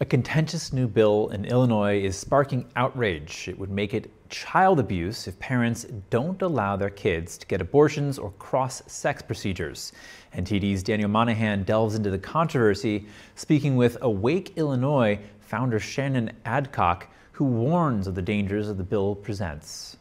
A contentious new bill in Illinois is sparking outrage. It would make it child abuse if parents don't allow their kids to get abortions or cross-sex procedures. NTD's Daniel Monnaghan delves into the controversy, speaking with Awake Illinois founder Shannon Adcock, who warns of the dangers of the bill presents.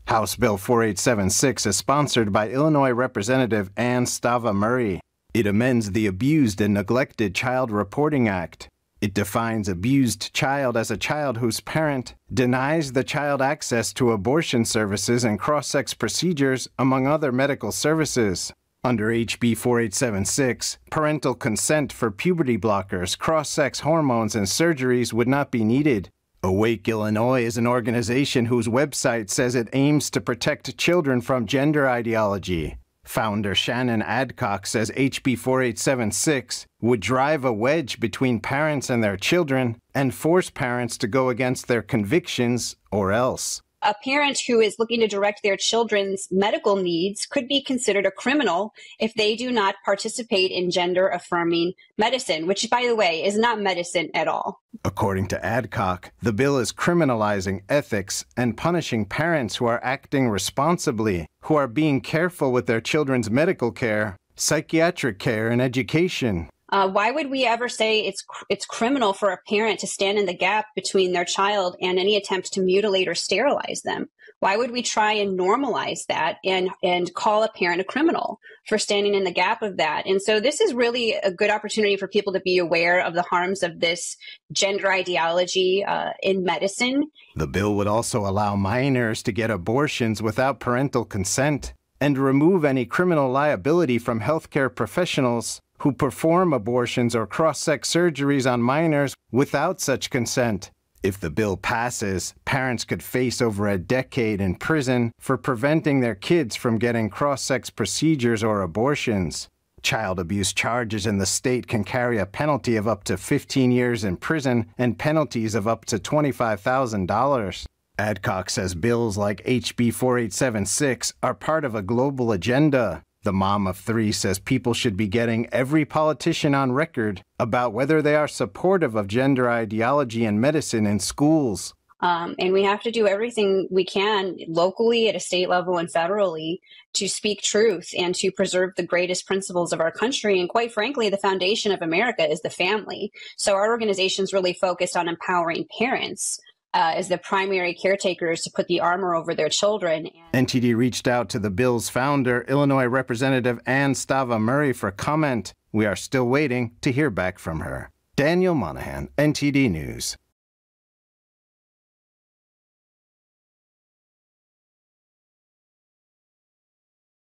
House Bill 4876 is sponsored by Illinois Representative Ann Stava Murray. It amends the Abused and Neglected Child Reporting Act. It defines abused child as a child whose parent denies the child access to abortion services and cross-sex procedures, among other medical services. Under HB 4876, parental consent for puberty blockers, cross-sex hormones, and surgeries would not be needed. Awake Illinois is an organization whose website says it aims to protect children from gender ideology. Founder Shannon Adcock says HB 4876 would drive a wedge between parents and their children and force parents to go against their convictions or else. A parent who is looking to direct their children's medical needs could be considered a criminal if they do not participate in gender-affirming medicine, which, by the way, is not medicine at all. According to Adcock, the bill is criminalizing ethics and punishing parents who are acting responsibly, who are being careful with their children's medical care, psychiatric care, and education. Why would we ever say it's criminal for a parent to stand in the gap between their child and any attempt to mutilate or sterilize them? Why would we try and normalize that and call a parent a criminal for standing in the gap of that? And so this is really a good opportunity for people to be aware of the harms of this gender ideology in medicine. The bill would also allow minors to get abortions without parental consent and remove any criminal liability from healthcare professionals who perform abortions or cross-sex surgeries on minors without such consent. If the bill passes, parents could face over a decade in prison for preventing their kids from getting cross-sex procedures or abortions. Child abuse charges in the state can carry a penalty of up to 15 years in prison and penalties of up to $25,000. Adcock says bills like HB 4876 are part of a global agenda. The mom of three says people should be getting every politician on record about whether they are supportive of gender ideology and medicine in schools. And we have to do everything we can locally, at a state level and federally, to speak truth and to preserve the greatest principles of our country. And quite frankly, the foundation of America is the family. So our organization is really focused on empowering parents as the primary caretakers to put the armor over their children. NTD reached out to the bill's founder, Illinois Representative Ann Stava Murray, for comment. We are still waiting to hear back from her. Daniel Monnaghan, NTD News.